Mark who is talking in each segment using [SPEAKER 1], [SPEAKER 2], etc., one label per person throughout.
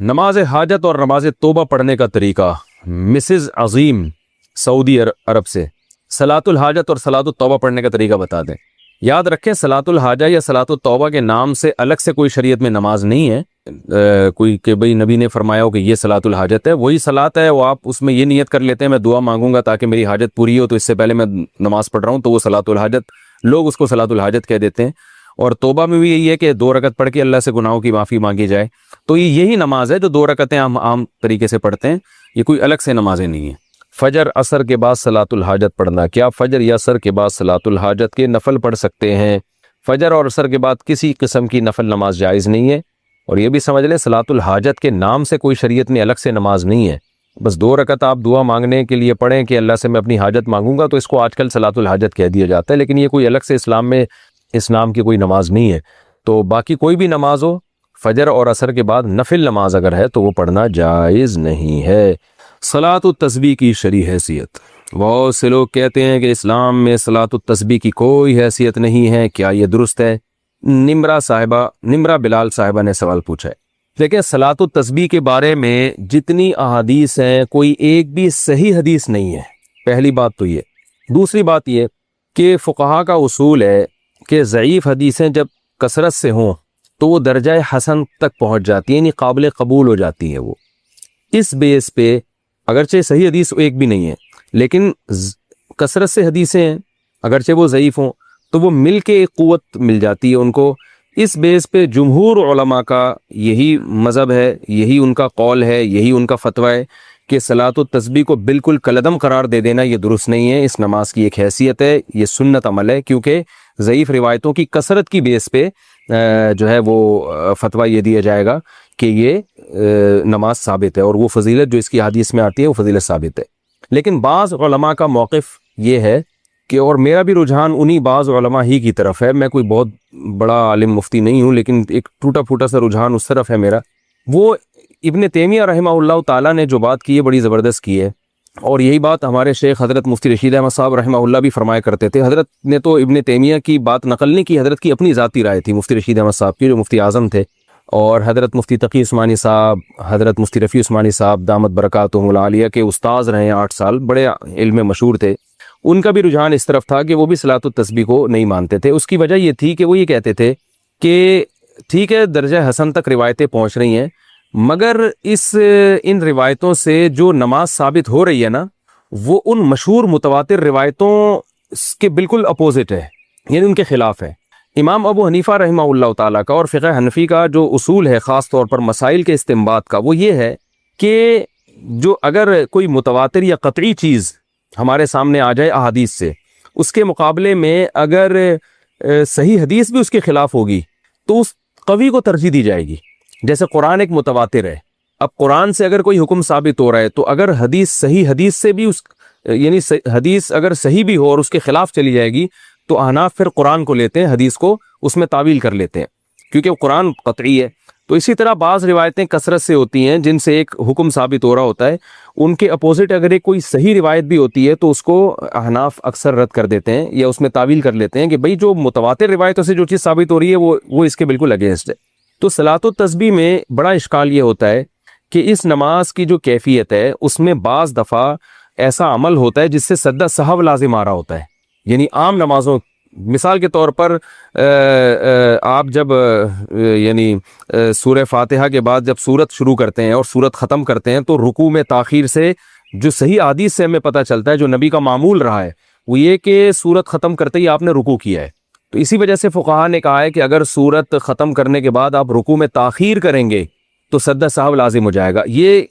[SPEAKER 1] نماز حاجت اور نماز توبہ پڑھنے کا طریقہ۔ مسز عظیم سعودی عرب سے صلاۃ الحاجت اور صلاۃ التوبہ پڑھنے کا طریقہ بتا دیں۔ یاد رکھیں صلاۃ الحاجہ یا صلاۃ التوبہ کے نام سے الگ سے کوئی شریعت میں نماز نہیں ہے، کوئی کہ بھئی نبی نے فرمایا ہو کہ یہ صلاۃ الحاجت ہے، وہی صلاۃ ہے، وہ آپ اس میں یہ نیت کر لیتے ہیں میں دعا مانگوں گا تاکہ میری حاجت پوری ہو، تو اس سے پہلے میں نماز پڑھ رہا ہوں، تو وہ صلاۃ الحاجت، لوگ اس کو صلاۃ الحاجت کہہ دیتے ہیں۔ اور توبہ میں بھی یہی ہے کہ 2 رکعت پڑھ کے اللہ سے گناہوں کی معافی مانگی جائے، تو یہی نماز ہے جو 2 رکعتیں ہم عام طریقے سے پڑھتے ہیں، یہ کوئی الگ سے نمازیں نہیں ہیں۔ فجر عصر کے بعد صلاۃ الحاجت پڑھنا، کیا فجر یا عصر کے بعد صلاۃ الحاجت کے نفل پڑھ سکتے ہیں؟ فجر اور عصر کے بعد کسی قسم کی نفل نماز جائز نہیں ہے، اور یہ بھی سمجھ لیں صلاۃ الحاجت کے نام سے کوئی شریعت میں الگ سے نماز نہیں ہے، بس 2 رکعت آپ دعا مانگنے کے لیے پڑھیں کہ اللہ سے میں اپنی حاجت مانگوں گا، تو اس کو آج کل صلاۃ الحاجت کہہ دیا جاتا ہے، لیکن یہ کوئی الگ سے اسلام میں اس نام کی کوئی نماز نہیں ہے۔ تو باقی کوئی بھی نماز ہو، فجر اور عصر کے بعد نفل نماز اگر ہے تو وہ پڑھنا جائز نہیں ہے۔ صلاۃ التسبیح کی شرعی حیثیت۔ بہت سے لوگ کہتے ہیں کہ اسلام میں صلاۃ التسبیح کی کوئی حیثیت نہیں ہے، کیا یہ درست ہے؟ نمرہ بلال صاحبہ نے سوال پوچھا ہے۔ دیکھیں صلاۃ التسبیح کے بارے میں جتنی احادیث ہیں کوئی ایک بھی صحیح حدیث نہیں ہے، پہلی بات تو یہ۔ دوسری بات یہ کہ فقہا کا اصول ہے کہ ضعیف حدیثیں جب کثرت سے ہوں تو وہ درجہ حسن تک پہنچ جاتی ہیں، یعنی قابل قبول ہو جاتی ہے۔ وہ اس بیس پہ اگرچہ صحیح حدیث ایک بھی نہیں ہے، لیکن کثرت سے حدیثیں ہیں، اگرچہ وہ ضعیف ہوں تو وہ مل کے ایک قوت مل جاتی ہے ان کو۔ اس بیس پہ جمہور علماء کا یہی مذہب ہے، یہی ان کا قول ہے، یہی ان کا فتویٰ ہے کہ صلاۃ التسبیح کو بالکل کالعدم قرار دے دینا یہ درست نہیں ہے، اس نماز کی ایک حیثیت ہے، یہ سنت عمل ہے، کیونکہ ضعیف روایتوں کی کثرت کی بیس پہ جو ہے وہ فتویٰ یہ دیا جائے گا کہ یہ نماز ثابت ہے، اور وہ فضیلت جو اس کی حدیث میں آتی ہے وہ فضیلت ثابت ہے۔ لیکن بعض علماء کا موقف یہ ہے کہ، اور میرا بھی رجحان انہی بعض علماء ہی کی طرف ہے، میں کوئی بہت بڑا عالم مفتی نہیں ہوں، لیکن ایک ٹوٹا پھوٹا سا رجحان اس طرف ہے میرا، وہ ابن تیمیہ رحمہ اللہ تعالیٰ نے جو بات کی ہے بڑی زبردست کی ہے، اور یہی بات ہمارے شیخ حضرت مفتی رشید احمد صاحب رحمہ اللہ بھی فرمایا کرتے تھے۔ حضرت نے تو ابن تیمیہ کی بات نقل نہیں کی، حضرت کی اپنی ذاتی رائے تھی مفتی رشید احمد صاحب کی جو مفتی اعظم تھے، اور حضرت مفتی تقی عثمانی صاحب، حضرت مفتی رفیع عثمانی صاحب دامت برکاتہم العالیہ کے استاذ رہے 8 سال، بڑے علم مشہور تھے، ان کا بھی رجحان اس طرف تھا کہ وہ بھی صلاۃ التسبیح کو نہیں مانتے تھے۔ اس کی وجہ یہ تھی کہ وہ یہ کہتے تھے کہ ٹھیک ہے درجہ حسن تک روایتیں پہنچ رہی ہیں، مگر ان روایتوں سے جو نماز ثابت ہو رہی ہے نا وہ ان مشہور متواتر روایتوں کے بالکل اپوزٹ ہے، یعنی ان کے خلاف ہے۔ امام ابو حنیفہ رحمہ اللہ تعالیٰ کا اور فقہ حنفی کا جو اصول ہے خاص طور پر مسائل کے استنباط کا، وہ یہ ہے کہ جو اگر کوئی متواتر یا قطعی چیز ہمارے سامنے آ جائے احادیث سے، اس کے مقابلے میں اگر صحیح حدیث بھی اس کے خلاف ہوگی تو اس قوی کو ترجیح دی جائے گی۔ جیسے قرآن ایک متواتر ہے، اب قرآن سے اگر کوئی حکم ثابت ہو رہا ہے تو اگر حدیث صحیح حدیث سے بھی یعنی حدیث اگر صحیح بھی ہو اور اس کے خلاف چلی جائے گی تو احناف پھر قرآن کو لیتے ہیں، حدیث کو اس میں تعویل کر لیتے ہیں، کیونکہ وہ قرآن قطعی ہے۔ تو اسی طرح بعض روایتیں کثرت سے ہوتی ہیں جن سے ایک حکم ثابت ہو رہا ہوتا ہے، ان کے اپوزٹ اگر ایک کوئی صحیح روایت بھی ہوتی ہے تو اس کو احناف اکثر رد کر دیتے ہیں یا اس میں تعویل کر لیتے ہیں کہ بھئی جو متواتر روایتوں سے جو چیز ثابت ہو رہی ہے وہ اس کے بالکل اگینسٹ ہے۔ تو صلاۃ التسبیح میں بڑا اشکال یہ ہوتا ہے کہ اس نماز کی جو کیفیت ہے اس میں بعض دفعہ ایسا عمل ہوتا ہے جس سے سجدہ سہو لازم آ رہا ہوتا ہے، یعنی عام نمازوں، مثال کے طور پر آپ جب یعنی سورہ فاتحہ کے بعد جب سورت شروع کرتے ہیں اور سورت ختم کرتے ہیں تو رکوع میں تاخیر سے جو صحیح حدیث سے ہمیں پتہ چلتا ہے، جو نبی کا معمول رہا ہے، وہ یہ کہ سورت ختم کرتے ہی آپ نے رکوع کیا ہے۔ تو اسی وجہ سے فقہا نے کہا ہے کہ اگر سورت ختم کرنے کے بعد آپ رکوع میں تاخیر کریں گے تو سجدہ سہو لازم ہو جائے گا۔ یہ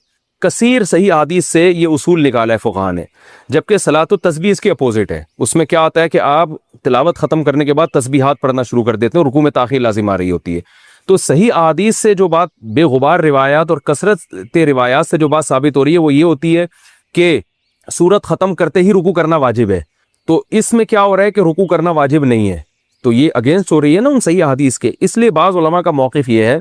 [SPEAKER 1] کثیر صحیح حدیث سے یہ اصول نکالا ہے فقہا نے، جبکہ صلاۃ التسبیح اس کے اپوزٹ ہے۔ اس میں کیا آتا ہے کہ آپ تلاوت ختم کرنے کے بعد تسبیحات پڑھنا شروع کر دیتے ہیں، رکوع میں تاخیر لازم آ رہی ہوتی ہے۔ تو صحیح احادیث سے جو بات بے غبار روایات اور کثرت روایات سے جو بات ثابت ہو رہی ہے وہ یہ ہوتی ہے کہ سورت ختم کرتے ہی رکوع کرنا واجب ہے، تو اس میں کیا ہو رہا ہے کہ رکوع کرنا واجب نہیں ہے، تو یہ اگینسٹ ہو رہی ہے نا ان صحیح احادیث کے۔ اس لیے بعض علماء کا موقف یہ ہے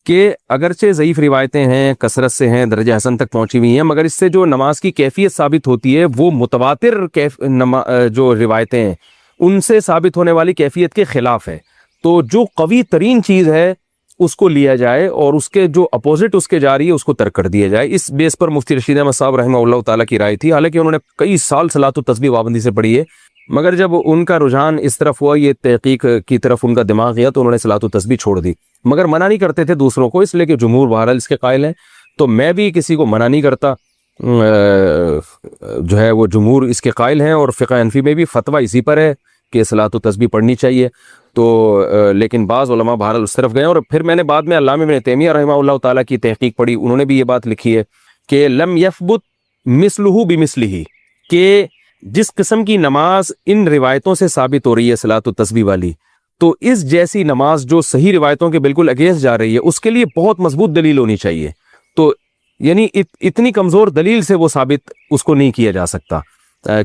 [SPEAKER 1] کہ اگرچہ ضعیف روایتیں ہیں، کثرت سے ہیں، درجہ حسن تک پہنچی ہوئی ہیں، مگر اس سے جو نماز کی کیفیت ثابت ہوتی ہے وہ متواتر جو روایتیں ہیں ان سے ثابت ہونے والی کیفیت کے خلاف ہے۔ تو جو قوی ترین چیز ہے اس کو لیا جائے اور اس کے جو اپوزٹ اس کے جا رہی ہے اس کو ترک کر دیا جائے. اس بیس پر مفتی رشید احمد صاحب رحمہ اللہ تعالیٰ کی رائے تھی. حالانکہ انہوں نے کئی سال صلاۃ التسبیح پابندی سے پڑھی ہے، مگر جب ان کا رجحان اس طرف ہوا، یہ تحقیق کی طرف ان کا دماغ گیا، تو انہوں نے صلاۃ التسبیح چھوڑ دی. مگر منع نہیں کرتے تھے دوسروں کو، اس لیے کہ جمہور بہرحال اس کے قائل ہیں. تو میں بھی کسی کو منع نہیں کرتا، جو ہے وہ جمہور اس کے قائل ہیں، اور فقہ حنفی میں بھی فتویٰ اسی پر ہے کہ صلاۃ التسبیح پڑھنی چاہیے. تو لیکن بعض علماء بہرحال اس طرف گئے. اور پھر میں نے بعد میں علامہ ابن تیمیہ رحمہ اللہ تعالیٰ کی تحقیق پڑھی، انہوں نے بھی یہ بات لکھی ہے کہ لم یثبت مثلہ بمثلہ، کہ جس قسم کی نماز ان روایتوں سے ثابت ہو رہی ہے صلاۃ التسبیح والی، تو اس جیسی نماز جو صحیح روایتوں کے بالکل اگینسٹ جا رہی ہے، اس کے لیے بہت مضبوط دلیل ہونی چاہیے. تو یعنی اتنی کمزور دلیل سے وہ ثابت اس کو نہیں کیا جا سکتا،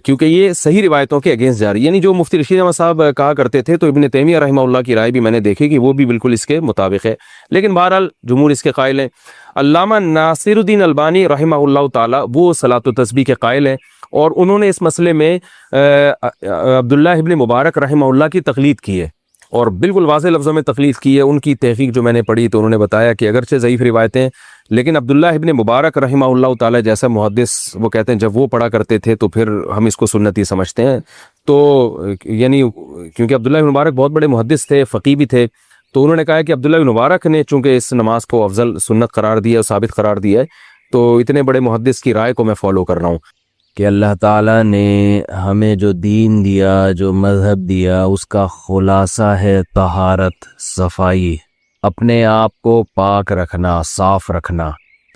[SPEAKER 1] کیونکہ یہ صحیح روایتوں کے اگینسٹ جا رہی ہے. یعنی جو مفتی رشید احمد صاحب کہا کرتے تھے، تو ابن تیمیہ رحمہ اللہ کی رائے بھی میں نے دیکھی کہ وہ بھی بالکل اس کے مطابق ہے. لیکن بہرحال جمہور اس کے قائل ہیں. علامہ ناصر الدین البانی رحمہ اللہ تعالیٰ وہ صلاۃ التسبیح کے قائل ہیں، اور انہوں نے اس مسئلے میں عبداللہ ابن مبارک رحمہ اللہ کی تقلید کی ہے، اور بالکل واضح لفظوں میں تقلید کی ہے. ان کی تحقیق جو میں نے پڑھی تو انہوں نے بتایا کہ اگرچہ ضعیف روایتیں، لیکن عبداللہ ابن مبارک رحمہ اللہ تعالیٰ جیسا محدث، وہ کہتے ہیں جب وہ پڑھا کرتے تھے تو پھر ہم اس کو سنتی سمجھتے ہیں. تو یعنی کیونکہ عبداللہ ابن مبارک بہت بڑے محدث تھے، فقیہ بھی تھے، تو انہوں نے کہا کہ عبداللہ ابن مبارک نے چونکہ اس نماز کو افضل سنت قرار دیا اور ثابت قرار دیا ہے، تو اتنے بڑے محدث کی رائے کو میں فالو کر رہا ہوں.
[SPEAKER 2] کہ اللہ تعالیٰ نے ہمیں جو دین دیا، جو مذہب دیا، اس کا خلاصہ ہے طہارت، صفائی، اپنے آپ کو پاک رکھنا، صاف رکھنا.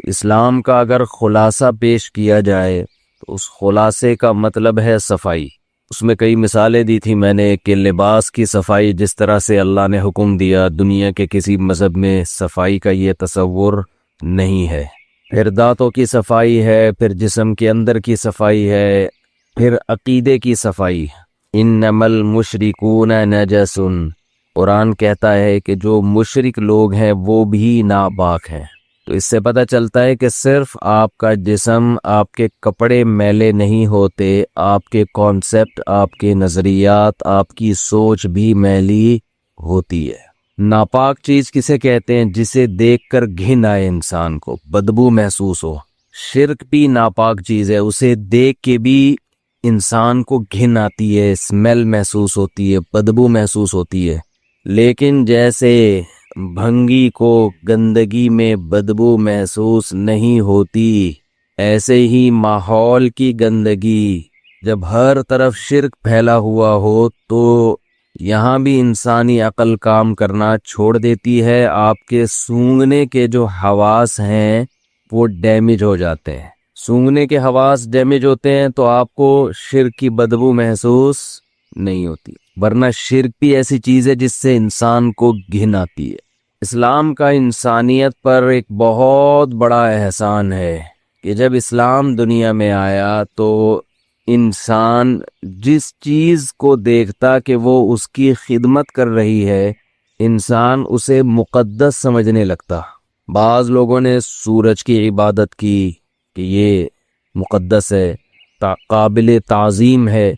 [SPEAKER 2] اسلام کا اگر خلاصہ پیش کیا جائے تو اس خلاصے کا مطلب ہے صفائی. اس میں کئی مثالیں دی تھی میں نے کہ لباس کی صفائی جس طرح سے اللہ نے حکم دیا، دنیا کے کسی مذہب میں صفائی کا یہ تصور نہیں ہے. پھر دانتوں کی صفائی ہے، پھر جسم کے اندر کی صفائی ہے، پھر عقیدے کی صفائی. انما المشرکون نجس، قرآن کہتا ہے کہ جو مشرک لوگ ہیں وہ بھی ناپاک ہیں. تو اس سے پتہ چلتا ہے کہ صرف آپ کا جسم، آپ کے کپڑے میلے نہیں ہوتے، آپ کے کانسیپٹ، آپ کے نظریات، آپ کی سوچ بھی میلی ہوتی ہے. ناپاک چیز کسے کہتے ہیں؟ جسے دیکھ کر گھن آئے انسان کو، بدبو محسوس ہو. شرک بھی ناپاک چیز ہے، اسے دیکھ کے بھی انسان کو گھن آتی ہے، اسمیل محسوس ہوتی ہے، بدبو محسوس ہوتی ہے. لیکن جیسے بھنگی کو گندگی میں بدبو محسوس نہیں ہوتی، ایسے ہی ماحول کی گندگی جب ہر طرف شرک پھیلا ہوا ہو تو یہاں بھی انسانی عقل کام کرنا چھوڑ دیتی ہے. آپ کے سونگنے کے جو حواس ہیں وہ ڈیمیج ہو جاتے ہیں. سونگنے کے حواس ڈیمیج ہوتے ہیں تو آپ کو شرک کی بدبو محسوس نہیں ہوتی، ورنہ شرک بھی ایسی چیز ہے جس سے انسان کو گھن آتی ہے. اسلام کا انسانیت پر ایک بہت بڑا احسان ہے کہ جب اسلام دنیا میں آیا تو انسان جس چیز کو دیکھتا کہ وہ اس کی خدمت کر رہی ہے، انسان اسے مقدس سمجھنے لگتا. بعض لوگوں نے سورج کی عبادت کی کہ یہ مقدس ہے، قابل تعظیم ہے.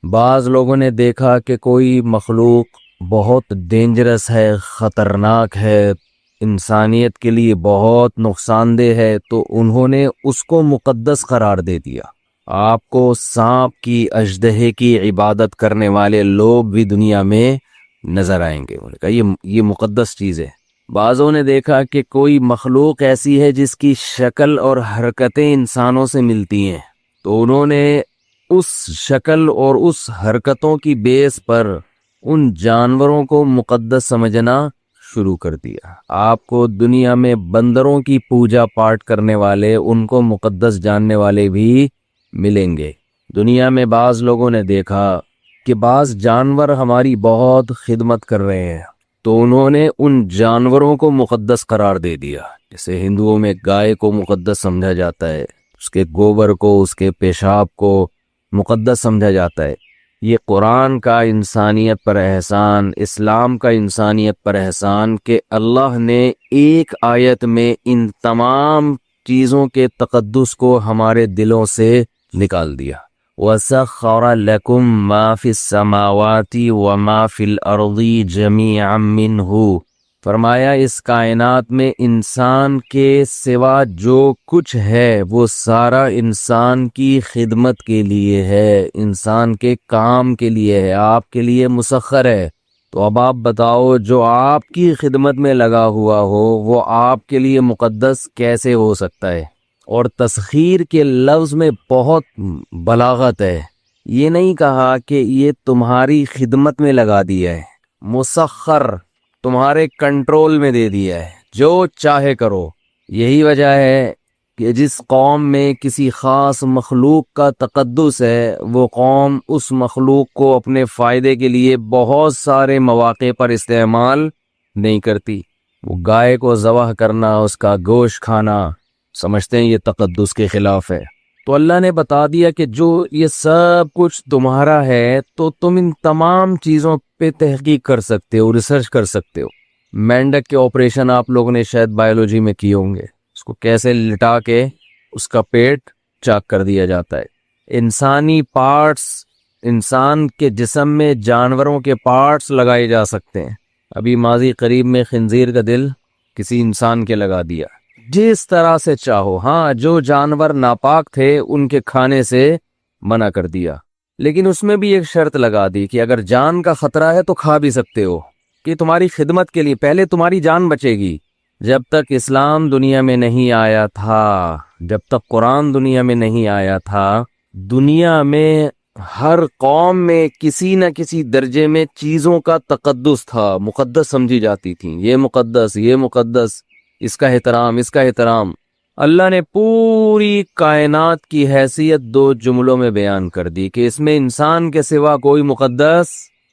[SPEAKER 2] بعض لوگوں نے دیکھا کہ کوئی مخلوق بہت ڈینجرس ہے، خطرناک ہے، انسانیت کے لیے بہت نقصان دہ ہے، تو انہوں نے اس کو مقدس قرار دے دیا. آپ کو سانپ کی، اژدہے کی عبادت کرنے والے لوگ بھی دنیا میں نظر آئیں گے. انہوں نے کہا یہ مقدس چیز ہے. بعضوں نے دیکھا کہ کوئی مخلوق ایسی ہے جس کی شکل اور حرکتیں انسانوں سے ملتی ہیں، تو انہوں نے اس شکل اور اس حرکتوں کی بیس پر ان جانوروں کو مقدس سمجھنا شروع کر دیا. آپ کو دنیا میں بندروں کی پوجا پاٹ کرنے والے، ان کو مقدس جاننے والے بھی ملیں گے. دنیا میں بعض لوگوں نے دیکھا کہ بعض جانور ہماری بہت خدمت کر رہے ہیں، تو انہوں نے ان جانوروں کو مقدس قرار دے دیا. جیسے ہندوؤں میں گائے کو مقدس سمجھا جاتا ہے، اس کے گوبر کو، اس کے پیشاب کو مقدس سمجھا جاتا ہے. یہ قرآن کا انسانیت پر احسان، اسلام کا انسانیت پر احسان کہ اللہ نے ایک آیت میں ان تمام چیزوں کے تقدس کو ہمارے دلوں سے نکال دیا. وَسَخَّرَ لَكُم مَّا فِي السَّمَاوَاتِ وَمَا فِي الْأَرْضِ جَمِيعًا مِّنْهُ فرمایا اس کائنات میں انسان کے سوا جو کچھ ہے وہ سارا انسان کی خدمت کے لیے ہے، انسان کے کام کے لیے ہے، آپ کے لیے مسخر ہے۔ تو اب آپ بتاؤ جو آپ کی خدمت میں لگا ہوا ہو وہ آپ کے لیے مقدس کیسے ہو سکتا ہے؟ اور تسخیر کے لفظ میں بہت بلاغت ہے، یہ نہیں کہا کہ یہ تمہاری خدمت میں لگا دیا ہے، مسخر تمہارے کنٹرول میں دے دیا ہے، جو چاہے کرو۔ یہی وجہ ہے کہ جس قوم میں کسی خاص مخلوق کا تقدس ہے وہ قوم اس مخلوق کو اپنے فائدے کے لیے بہت سارے مواقع پر استعمال نہیں کرتی۔ وہ گائے کو ذبح کرنا، اس کا گوشت کھانا، سمجھتے ہیں یہ تقدس کے خلاف ہے۔ تو اللہ نے بتا دیا کہ جو یہ سب کچھ تمہارا ہے تو تم ان تمام چیزوں پہ تحقیق کر سکتے ہو، ریسرچ کر سکتے ہو۔ مینڈک کے آپریشن آپ لوگوں نے شاید بایولوجی میں کیے ہوں گے، اس کو کیسے لٹا کے اس کا پیٹ چاک کر دیا جاتا ہے۔ انسانی پارٹس، انسان کے جسم میں جانوروں کے پارٹس لگائے جا سکتے ہیں۔ ابھی ماضی قریب میں خنزیر کا دل کسی انسان کے لگا دیا، جس طرح سے چاہو۔ ہاں، جو جانور ناپاک تھے ان کے کھانے سے منع کر دیا، لیکن اس میں بھی ایک شرط لگا دی کہ اگر جان کا خطرہ ہے تو کھا بھی سکتے ہو، کہ تمہاری خدمت کے لیے پہلے تمہاری جان بچے گی۔ جب تک اسلام دنیا میں نہیں آیا تھا، جب تک قرآن دنیا میں نہیں آیا تھا، دنیا میں ہر قوم میں کسی نہ کسی درجے میں چیزوں کا تقدس تھا، مقدس سمجھی جاتی تھیں۔ یہ مقدس، یہ مقدس، اس کا احترام، اس کا احترام۔ اللہ نے پوری کائنات کی حیثیت 2 جملوں میں بیان کر دی کہ اس میں انسان کے سوا کوئی مقدس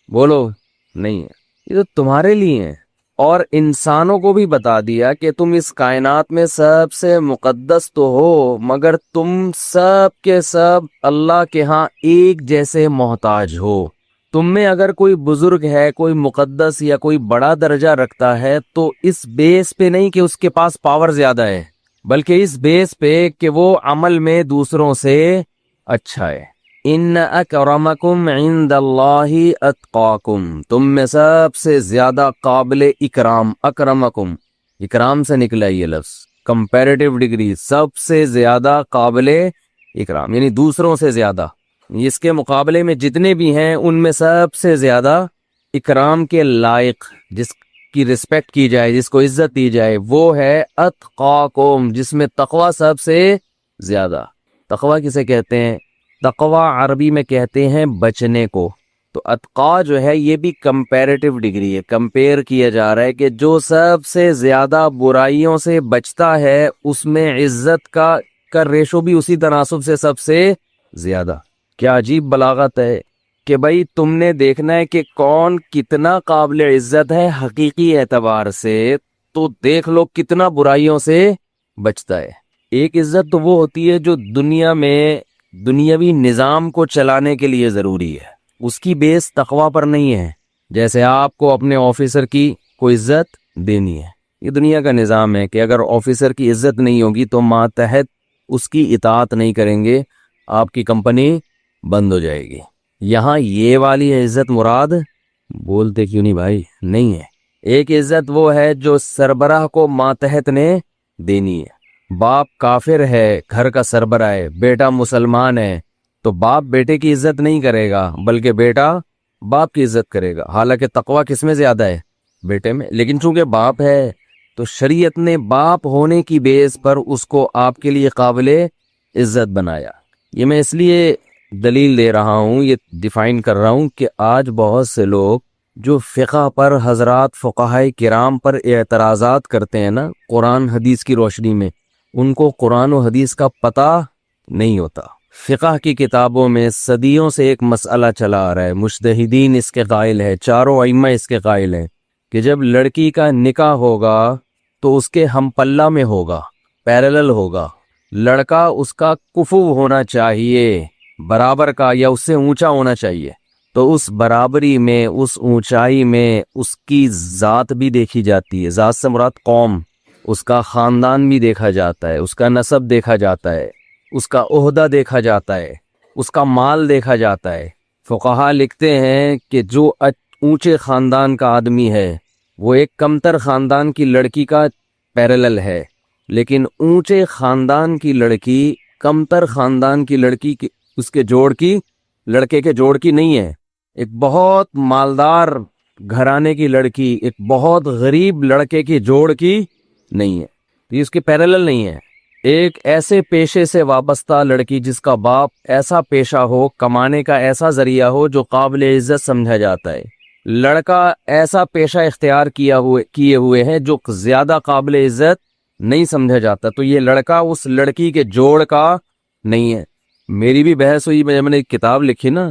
[SPEAKER 2] بولو نہیں ہے، یہ تو تمہارے لیے ہیں۔ اور انسانوں کو بھی بتا دیا کہ تم اس کائنات میں سب سے مقدس تو ہو، مگر تم سب کے سب اللہ کے ہاں ایک جیسے محتاج ہو۔ تم میں اگر کوئی بزرگ ہے، کوئی مقدس یا کوئی بڑا درجہ رکھتا ہے تو اس بیس پہ نہیں کہ اس کے پاس پاور زیادہ ہے، بلکہ اس بیس پہ کہ وہ عمل میں دوسروں سے اچھا ہے۔ ان اکرمکم عند اللہ اتقاکم، تم میں سب سے زیادہ قابل اکرام، اکرمکم اکرام سے نکلا یہ لفظ، کمپیریٹیو ڈگری، سب سے زیادہ قابل اکرام یعنی دوسروں سے زیادہ، اس کے مقابلے میں جتنے بھی ہیں ان میں سب سے زیادہ اکرام کے لائق، جس کی رسپیکٹ کی جائے، جس کو عزت دی جائے، وہ ہے اتقاکم، جس میں تقوی سب سے زیادہ۔ تقوی کسے کہتے ہیں؟ تقوی عربی میں کہتے ہیں بچنے کو۔ تو اتقا جو ہے یہ بھی کمپیریٹیو ڈگری ہے، کمپیئر کیا جا رہا ہے کہ جو سب سے زیادہ برائیوں سے بچتا ہے اس میں عزت کا ریشو بھی اسی تناسب سے سب سے زیادہ۔ کیا عجیب بلاغت ہے کہ بھائی تم نے دیکھنا ہے کہ کون کتنا قابل عزت ہے حقیقی اعتبار سے، تو دیکھ لو کتنا برائیوں سے بچتا ہے۔ ایک عزت تو وہ ہوتی ہے جو دنیا میں دنیاوی نظام کو چلانے کے لیے ضروری ہے، اس کی بیس تقوی پر نہیں ہے۔ جیسے آپ کو اپنے آفیسر کی کوئی عزت دینی ہے، یہ دنیا کا نظام ہے کہ اگر آفیسر کی عزت نہیں ہوگی تو ماتحت اس کی اطاعت نہیں کریں گے، آپ کی کمپنی بند ہو جائے گی۔ یہاں یہ والی عزت مراد بولتے کیوں نہیں بھائی؟ نہیں ہے۔ ایک عزت وہ ہے جو سربراہ کو ماتحت نے دینی ہے۔ باپ کافر ہے، گھر کا سربراہ ہے، بیٹا مسلمان ہے، تو باپ بیٹے کی عزت نہیں کرے گا بلکہ بیٹا باپ کی عزت کرے گا، حالانکہ تقوی کس میں زیادہ ہے؟ بیٹے میں۔ لیکن چونکہ باپ ہے تو شریعت نے باپ ہونے کی بیس پر اس کو آپ کے لیے قابل عزت بنایا۔ یہ میں اس لیے دلیل دے رہا ہوں، یہ ڈیفائن کر رہا ہوں کہ آج بہت سے لوگ جو فقہ پر، حضرات فقہائے کرام پر اعتراضات کرتے ہیں نا قرآن حدیث کی روشنی میں، ان کو قرآن و حدیث کا پتہ نہیں ہوتا۔ فقہ کی کتابوں میں صدیوں سے ایک مسئلہ چلا آ رہا ہے، مجتہدین اس کے قائل ہے، چاروں ائمہ اس کے قائل ہیں کہ جب لڑکی کا نکاح ہوگا تو اس کے ہم پلہ میں ہوگا، پیرلل ہوگا، لڑکا اس کا کفو ہونا چاہیے، برابر کا یا اس سے اونچا ہونا چاہیے۔ تو اس برابری میں، اس اونچائی میں اس کی ذات بھی دیکھی جاتی ہے، ذات سے مراد قوم، اس کا خاندان بھی دیکھا جاتا ہے، اس کا نسب دیکھا جاتا ہے، اس کا عہدہ دیکھا جاتا ہے، اس کا مال دیکھا جاتا ہے۔ فقہا لکھتے ہیں کہ جو اونچے خاندان کا آدمی ہے وہ ایک کمتر خاندان کی لڑکی کا پیرالل ہے، لیکن اونچے خاندان کی لڑکی کمتر خاندان کی لڑکی کی اس کے جوڑ کی لڑکے کے جوڑ کی نہیں ہے۔ ایک بہت مالدار گھرانے کی لڑکی ایک بہت غریب لڑکے کی جوڑ کی نہیں ہے، یہ اس کے پیرالل نہیں ہے۔ ایک ایسے پیشے سے وابستہ لڑکی جس کا باپ ایسا پیشہ ہو، کمانے کا ایسا ذریعہ ہو جو قابل عزت سمجھا جاتا ہے، لڑکا ایسا پیشہ اختیار کیے ہوئے ہیں جو زیادہ قابل عزت نہیں سمجھا جاتا، تو یہ لڑکا اس لڑکی کے جوڑ کا نہیں ہے۔ میری بھی بحث ہوئی، جب میں نے ایک کتاب لکھی نا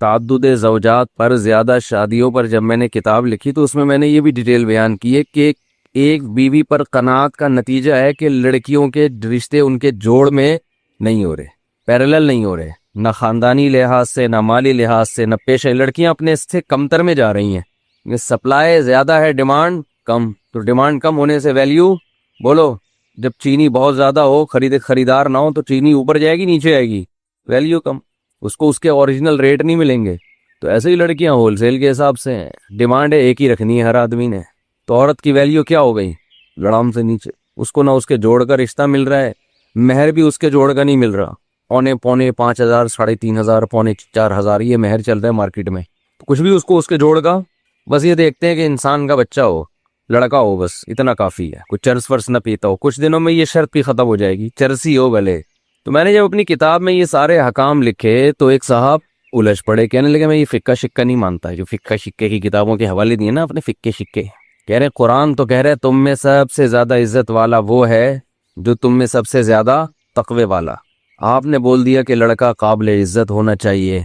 [SPEAKER 2] تعدد زوجات پر، زیادہ شادیوں پر، جب میں نے کتاب لکھی تو اس میں نے یہ بھی ڈیٹیل بیان کی ہے کہ ایک بیوی پر قناعت کا نتیجہ ہے کہ لڑکیوں کے رشتے ان کے جوڑ میں نہیں ہو رہے، پیرالل نہیں ہو رہے، نہ خاندانی لحاظ سے، نہ مالی لحاظ سے، نہ پیشے۔ لڑکیاں اپنے سے کمتر میں جا رہی ہیں، سپلائی زیادہ ہے، ڈیمانڈ کم، تو ڈیمانڈ کم ہونے سے ویلیو، بولو جب چینی بہت زیادہ ہو، خریدار نہ ہو تو چینی اوپر جائے گی نیچے آئے گی، ویلیو کم، اس کو اس کے اوریجنل ریٹ نہیں ملیں گے۔ تو ایسے ہی لڑکیاں ہول سیل کے حساب سے ہیں، ڈیمانڈ ہے ایک ہی رکھنی ہے ہر آدمی نے، تو عورت کی ویلیو کیا ہو گئی؟ لڑام سے نیچے، اس کو نہ اس کے جوڑ کا رشتہ مل رہا ہے، مہر بھی اس کے جوڑ کا نہیں مل رہا، پونے 5,000 3,500 پونے 4,000 یہ مہر چل رہا ہے مارکیٹ میں، تو کچھ بھی اس کو اس کے جوڑ کا، بس یہ دیکھتے ہیں کہ انسان کا بچہ ہو، لڑکا ہو، بس اتنا کافی ہے، کچھ چرس ورس نہ پیتا ہو، کچھ دنوں میں یہ شرط بھی ختم ہو جائے گی، چرسی ہو بھلے۔ تو میں نے جب اپنی کتاب میں یہ سارے حکام لکھے تو ایک صاحب الجھ پڑے، کہنے لگے میں یہ فقہ شکہ نہیں مانتا، جو فقہ شکے کی کتابوں کے حوالے دیے نا اپنے فقہ شکے، کہہ رہے قرآن تو کہہ رہے تم میں سب سے زیادہ عزت والا وہ ہے جو تم میں سب سے زیادہ تقوی والا۔ آپ نے بول دیا کہ لڑکا قابل عزت ہونا چاہیے،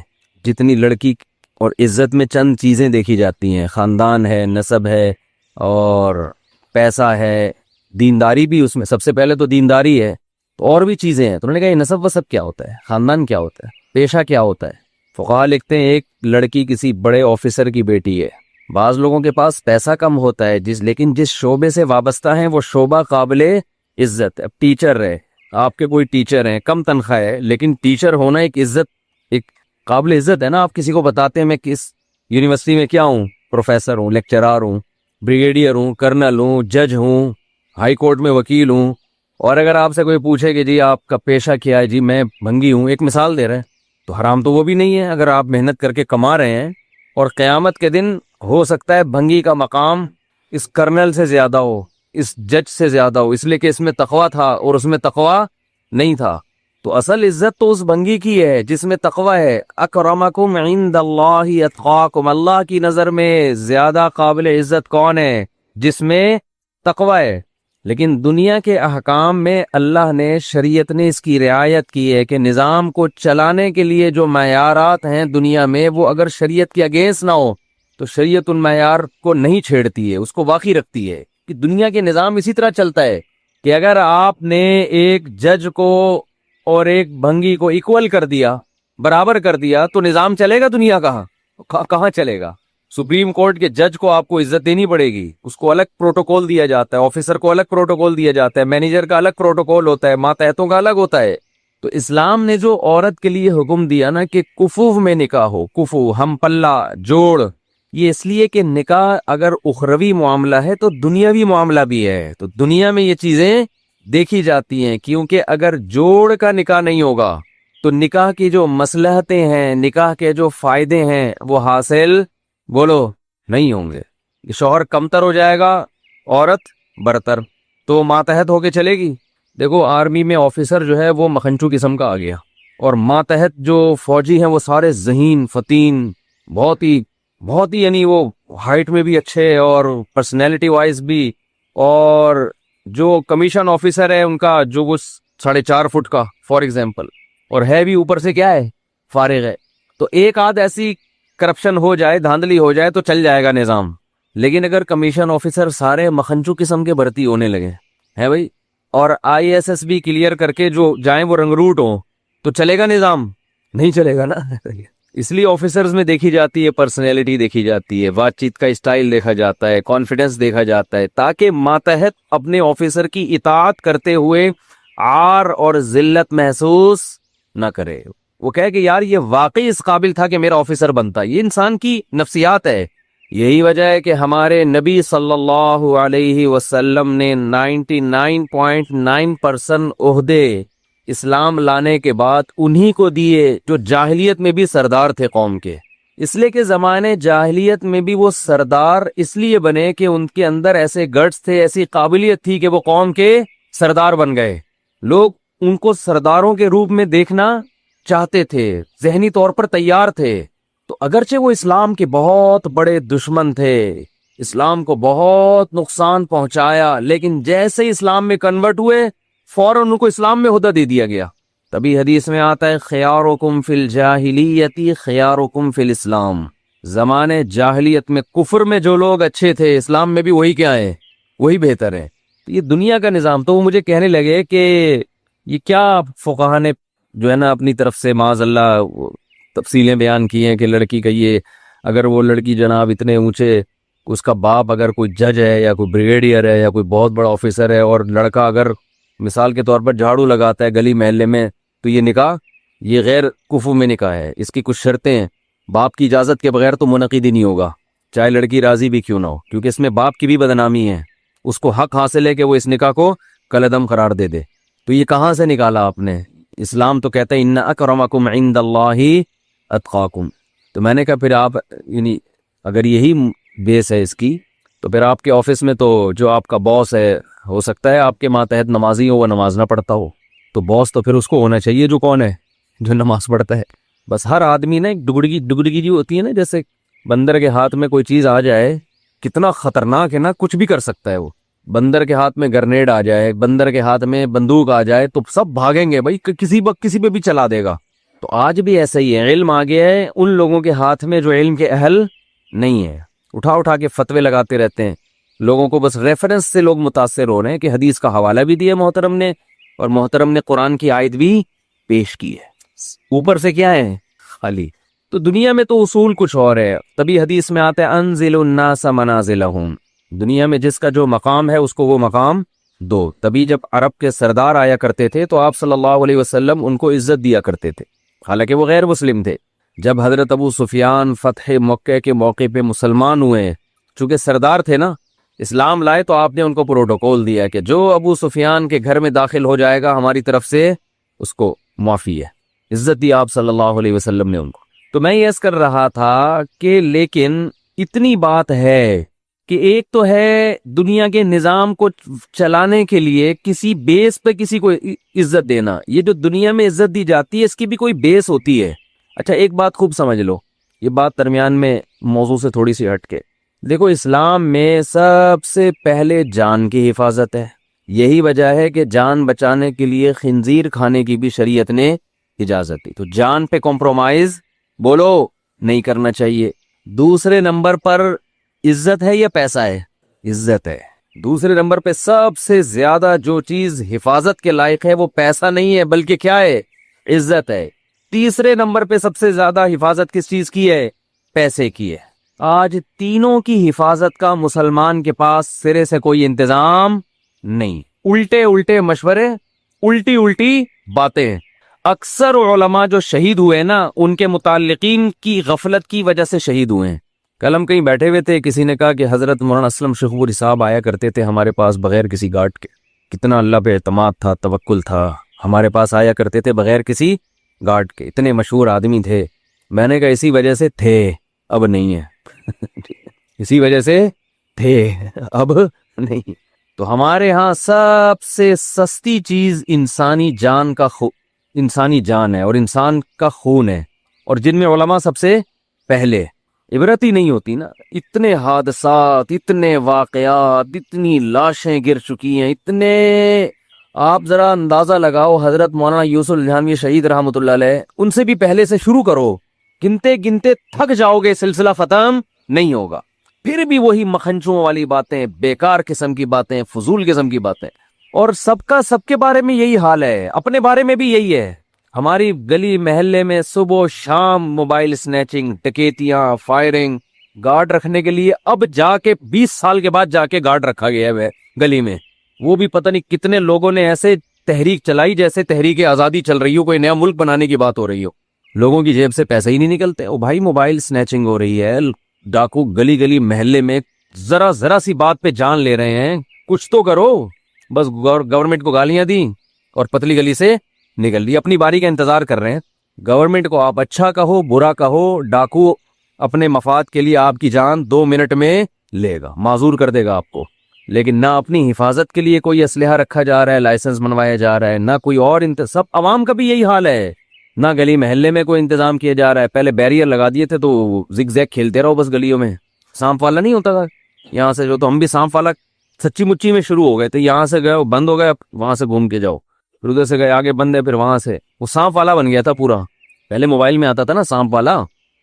[SPEAKER 2] جتنی لڑکی اور عزت میں چند چیزیں دیکھی جاتی ہیں، خاندان ہے، نسب ہے، اور پیسہ ہے، دینداری بھی اس میں سب سے پہلے تو دینداری ہے، تو اور بھی چیزیں ہیں۔ تو انہوں نے کہا یہ نسب وسب کیا ہوتا ہے، خاندان کیا ہوتا ہے، پیشہ کیا ہوتا ہے؟ فقہا لکھتے ہیں ایک لڑکی کسی بڑے آفیسر کی بیٹی ہے، بعض لوگوں کے پاس پیسہ کم ہوتا ہے لیکن جس شعبے سے وابستہ ہیں وہ شعبہ قابل عزت ہے۔ اب ٹیچر ہے، آپ کے کوئی ٹیچر ہیں، کم تنخواہ ہے، لیکن ٹیچر ہونا ایک عزت، ایک قابل عزت ہے نا۔ آپ کسی کو بتاتے ہیں میں کس یونیورسٹی میں کیا ہوں، پروفیسر ہوں، لیکچرار ہوں، بریگیڈیئر ہوں، کرنل ہوں، جج ہوں، ہائی کورٹ میں وکیل ہوں، اور اگر آپ سے کوئی پوچھے کہ جی آپ کا پیشہ کیا ہے، جی میں بھنگی ہوں، ایک مثال دے رہے ہیں، تو حرام تو وہ بھی نہیں ہے اگر آپ محنت کر کے کما رہے ہیں، اور قیامت کے دن ہو سکتا ہے بھنگی کا مقام اس کرنل سے زیادہ ہو، اس جج سے زیادہ ہو، اس لیے کہ اس میں تقویٰ تھا اور اس میں تقویٰ نہیں تھا۔ تو اصل عزت تو اس بھنگی کی ہے جس میں تقویٰ ہے۔ اکرمکم عند اللہ اتقاکم، اللہ کی نظر میں زیادہ قابل عزت کون ہے؟ جس میں تقویٰ ہے۔ لیکن دنیا کے احکام میں اللہ نے، شریعت نے اس کی رعایت کی ہے کہ نظام کو چلانے کے لیے جو معیارات ہیں دنیا میں، وہ اگر شریعت کے اگینسٹ نہ ہو تو شریعت ان معیار کو نہیں چھیڑتی ہے، اس کو باقی رکھتی ہے۔ کہ دنیا کے نظام اسی طرح چلتا ہے کہ اگر آپ نے ایک جج کو اور ایک بھنگی کو ایکول کر دیا، برابر کر دیا، تو نظام چلے گا دنیا کہاں چلے گا؟ سپریم کورٹ کے جج کو آپ کو عزت دینی پڑے گی، اس کو الگ پروٹوکول دیا جاتا ہے، آفیسر کو الگ پروٹوکول دیا جاتا ہے، مینیجر کا الگ پروٹوکول ہوتا ہے، ماتحتوں کا الگ ہوتا ہے۔ تو اسلام نے جو عورت کے لیے حکم دیا نا کہ کفو میں نکاح ہو، کفو ہم پلہ جوڑ، یہ اس لیے کہ نکاح اگر اخروی معاملہ ہے تو دنیاوی معاملہ بھی ہے، تو دنیا میں یہ چیزیں دیکھی جاتی ہیں، کیونکہ اگر جوڑ کا نکاح نہیں ہوگا تو نکاح کی جو مصلحتیں ہیں، نکاح کے جو فائدے ہیں وہ حاصل بولو نہیں ہوں گے۔ شوہر کمتر ہو جائے گا، عورت برتر، تو ماتحت ہو کے چلے گی۔ دیکھو آرمی میں آفیسر جو ہے وہ مکھنچو قسم کا آ گیا، اور ماتحت جو فوجی ہیں وہ سارے ذہین فتین، بہت ہی یعنی وہ ہائٹ میں بھی اچھے اور پرسنالٹی وائز بھی، اور جو کمیشن آفیسر ہے ان کا جو وہ 4.5 فٹ کا فار ایگزامپل، اور ہے بھی اوپر سے کیا ہے، فارغ ہے۔ تو ایک آدھ ایسی کرپشن ہو جائے، دھاندلی ہو جائے تو چل جائے گا نظام، لیکن اگر کمیشن آفیسر سارے مکھنچو قسم کے بھرتی ہونے لگے ہے بھائی، اور ISS بھی کلیئر کر کے جو جائیں وہ رنگروٹ ہوں، تو چلے گا نظام؟ نہیں چلے گا نا۔ اس لیے آفیسرز میں دیکھی جاتی ہے پرسنالٹی، دیکھی جاتی ہے بات چیت کا اسٹائل، دیکھا جاتا ہے کانفیڈنس، دیکھا جاتا ہے، تاکہ ماتحت اپنے آفیسر کی اطاعت کرتے ہوئے عار اور ذلت محسوس نہ کرے، وہ کہے کہ یار یہ واقعی اس قابل تھا کہ میرا آفیسر بنتا۔ یہ انسان کی نفسیات ہے، یہی وجہ ہے کہ ہمارے نبی صلی اللہ علیہ وسلم نے 99.9% عہدے اسلام لانے کے بعد انہی کو دیے جو جاہلیت میں بھی سردار تھے قوم کے. اس لیے کہ زمانے جاہلیت میں بھی وہ سردار اس لیے بنے کہ ان کے اندر ایسے گٹس تھے، ایسی قابلیت تھی کہ وہ قوم کے سردار بن گئے. لوگ ان کو سرداروں کے روپ میں دیکھنا چاہتے تھے، ذہنی طور پر تیار تھے. تو اگرچہ وہ اسلام کے بہت بڑے دشمن تھے، اسلام کو بہت نقصان پہنچایا، لیکن جیسے ہی اسلام میں کنورٹ ہوئے فوراً ان کو اسلام میں عہدہ دے دیا گیا. تبھی حدیث میں آتا ہے خیارکم فی الجاہلیت خیارکم فی الاسلام. زمانے جاہلیت میں کفر میں جو لوگ اچھے تھے، اسلام میں بھی وہی کیا ہے، وہی بہتر ہے. یہ دنیا کا نظام. تو وہ مجھے کہنے لگے کہ یہ کیا فقہا نے جو ہے نا اپنی طرف سے معاذ اللہ تفصیلیں بیان کی ہیں کہ لڑکی کا یہ، اگر وہ لڑکی جناب اتنے اونچے، اس کا باپ اگر کوئی جج ہے یا کوئی بریگیڈیئر ہے یا کوئی بہت بڑا آفیسر ہے، اور لڑکا اگر مثال کے طور پر جھاڑو لگاتا ہے گلی محلے میں، تو یہ نکاح یہ غیر کفو میں نکاح ہے. اس کی کچھ شرطیں ہیں، باپ کی اجازت کے بغیر تو منعقد ہی نہیں ہوگا، چاہے لڑکی راضی بھی کیوں نہ ہو، کیونکہ اس میں باپ کی بھی بدنامی ہے. اس کو حق حاصل ہے کہ وہ اس نکاح کو کالعدم قرار دے دے. تو یہ کہاں سے نکالا آپ نے؟ اسلام تو کہتا ہے ان اکرمکم عند اللہ اتقاکم. تو میں نے کہا پھر آپ یعنی اگر یہی بیس ہے اس کی، تو پھر آپ کے آفس میں تو جو آپ کا باس ہے، ہو سکتا ہے آپ کے ماتحت نمازی ہو، وہ نماز نہ پڑھتا ہو، تو باس تو پھر اس کو ہونا چاہیے جو کون ہے، جو نماز پڑھتا ہے. بس ہر آدمی نا ایک ڈگڑگی جو ہوتی ہے نا، جیسے بندر کے ہاتھ میں کوئی چیز آ جائے، کتنا خطرناک ہے نا، کچھ بھی کر سکتا ہے وہ. بندر کے ہاتھ میں گرنیڈ آ جائے، بندر کے ہاتھ میں بندوق آ جائے تو سب بھاگیں گے بھائی، کسی پہ بھی چلا دے گا. تو آج بھی ایسا ہی ہے، علم آ گیا ہے ان لوگوں کے ہاتھ میں جو علم کے اہل نہیں ہے، اٹھا کے فتوے لگاتے رہتے ہیں لوگوں کو. بس ریفرنس سے لوگ متاثر ہو رہے ہیں کہ حدیث کا حوالہ بھی دیا محترم نے، اور محترم نے قرآن کی آیت بھی پیش کی ہے. اوپر سے کیا ہے خالی. تو دنیا میں تو اصول کچھ اور ہے. تبھی حدیث میں آتا ہے انزل الناس منازلہم، دنیا میں جس کا جو مقام ہے اس کو وہ مقام دو. تبھی جب عرب کے سردار آیا کرتے تھے تو آپ صلی اللہ علیہ وسلم ان کو عزت دیا کرتے تھے، حالانکہ وہ غیر مسلم تھے. جب حضرت ابو سفیان فتح مکہ کے موقع پہ مسلمان ہوئے، چونکہ سردار تھے نا، اسلام لائے، تو آپ نے ان کو پروٹوکول دیا کہ جو ابو سفیان کے گھر میں داخل ہو جائے گا ہماری طرف سے اس کو معافی ہے. عزت دی آپ صلی اللہ علیہ وسلم نے ان کو. تو میں یہ عرض کر رہا تھا کہ لیکن اتنی بات ہے کہ ایک تو ہے دنیا کے نظام کو چلانے کے لیے کسی بیس پہ کسی کو عزت دینا. یہ جو دنیا میں عزت دی جاتی ہے اس کی بھی کوئی بیس ہوتی ہے. اچھا ایک بات خوب سمجھ لو، یہ بات درمیان میں موضوع سے تھوڑی سی ہٹ کے دیکھو. اسلام میں سب سے پہلے جان کی حفاظت ہے. یہی وجہ ہے کہ جان بچانے کے لیے خنزیر کھانے کی بھی شریعت نے اجازت دی. تو جان پہ کمپرومائز بولو نہیں کرنا چاہیے. دوسرے نمبر پر عزت ہے یا پیسہ ہے؟ عزت ہے. دوسرے نمبر پہ سب سے زیادہ جو چیز حفاظت کے لائق ہے وہ پیسہ نہیں ہے بلکہ کیا ہے؟ عزت ہے. تیسرے نمبر پہ سب سے زیادہ حفاظت کس چیز کی ہے؟ پیسے کی ہے. آج تینوں کی حفاظت کا مسلمان کے پاس سرے سے کوئی انتظام نہیں. الٹے مشورے، الٹی باتیں. اکثر علماء جو شہید ہوئے نا ان کے متعلقین کی غفلت کی وجہ سے شہید ہوئے ہیں. کل ہم کہیں بیٹھے ہوئے تھے، کسی نے کہا کہ حضرت مولانا اسلم شیخوپوری صاحب آیا کرتے تھے ہمارے پاس بغیر کسی گارڈ کے. کتنا اللہ پہ اعتماد تھا، توکل تھا، ہمارے پاس آیا کرتے تھے بغیر کسی گارڈ کے. اتنے مشہور آدمی تھے. میں نے کہا اسی وجہ سے تھے، اب نہیں ہے. اسی وجہ سے تھے، اب نہیں. تو ہمارے ہاں سب سے سستی چیز انسانی جان ہے اور انسان کا خون ہے، اور جن میں علماء سب سے پہلے. عبرت ہی نہیں ہوتی نا. اتنے حادثات، اتنے واقعات، اتنی لاشیں گر چکی ہیں، اتنے. آپ ذرا اندازہ لگاؤ، حضرت مولانا یوسف الجھانوی شہید رحمۃ اللہ علیہ، ان سے بھی پہلے سے شروع کرو، گنتے تھک جاؤ گے، سلسلہ ختم نہیں ہوگا. پھر بھی وہی مکھنچوں والی باتیں، بیکار قسم کی باتیں، فضول قسم کی باتیں. اور سب کے بارے میں یہی حال ہے، اپنے بارے میں بھی یہی ہے. ہماری گلی محلے میں صبح و شام موبائل سنیچنگ، ڈکیتیاں، فائرنگ. گارڈ رکھنے کے لیے اب جا کے 20 سال کے بعد جا کے گارڈ رکھا گیا ہے گلی میں. وہ بھی پتہ نہیں کتنے لوگوں نے ایسے تحریک چلائی جیسے تحریک آزادی چل رہی ہو، کوئی نیا ملک بنانے کی بات ہو رہی ہو. لوگوں کی جیب سے پیسے ہی نہیں نکلتے. او بھائی موبائل سنیچنگ ہو رہی ہے، ڈاکو گلی گلی محلے میں ذرا سی بات پہ جان لے رہے ہیں، کچھ تو کرو. بس گورنمنٹ کو گالیاں دی اور پتلی گلی سے نکل دی، اپنی باری کا انتظار کر رہے ہیں. گورنمنٹ کو آپ اچھا کہو برا کہو، ڈاکو اپنے مفاد کے لیے آپ کی جان 2 منٹ میں لے گا، معذور کر دے گا آپ کو. لیکن نہ اپنی حفاظت کے لیے کوئی اسلحہ رکھا جا رہا ہے، لائسنس بنوایا جا رہا ہے، نہ کوئی اور سب عوام کا بھی یہی حال ہے. نہ گلی محلے میں کوئی انتظام کیا جا رہا ہے. پہلے بیریئر لگا دیے تھے تو زگ زیگ کھیلتے رہو بس گلیوں میں. سانپ والا نہیں ہوتا تھا یہاں سے جو، تو ہم بھی سانپ والا سچی مچی میں شروع ہو گئے تھے. یہاں سے گئے بند ہو گئے، وہاں سے گھوم کے جاؤ، پھر ادھر سے گئے آگے بند ہے، پھر وہاں سے وہ سانپ والا بن گیا تھا پورا. پہلے موبائل میں آتا تھا نا سانپ والا،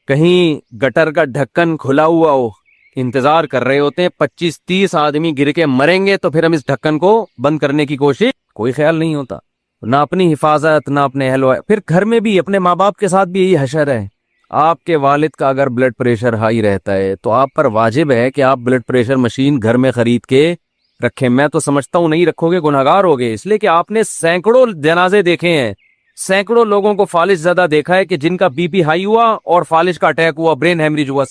[SPEAKER 2] کہیں گٹر کا ڈھکن کھلا ہوا ہو، انتظار کر رہے ہوتے ہیں 25-30 آدمی گر کے مریں گے تو پھر ہم اس ڈھکن کو بند کرنے کی کوشش، کوئی خیال نہیں ہوتا، نہ اپنی حفاظت نہ اپنے اہل. پھر گھر میں بھی اپنے ماں باپ کے ساتھ بھی یہی حشر ہے. آپ کے والد کا اگر بلڈ پریشر ہائی رہتا ہے تو آپ پر واجب ہے کہ آپ بلڈ پریشر مشین گھر میں خرید کے رکھیں. میں تو سمجھتا ہوں نہیں رکھو گے گناہگار ہوگے، اس لیے کہ آپ نے سینکڑوں جنازے دیکھے ہیں، سینکڑوں لوگوں کو فالج زدہ دیکھا ہے کہ جن کا بی پی ہائی ہوا اور فالج کا اٹیک ہوا، برین ہیمریج ہوا.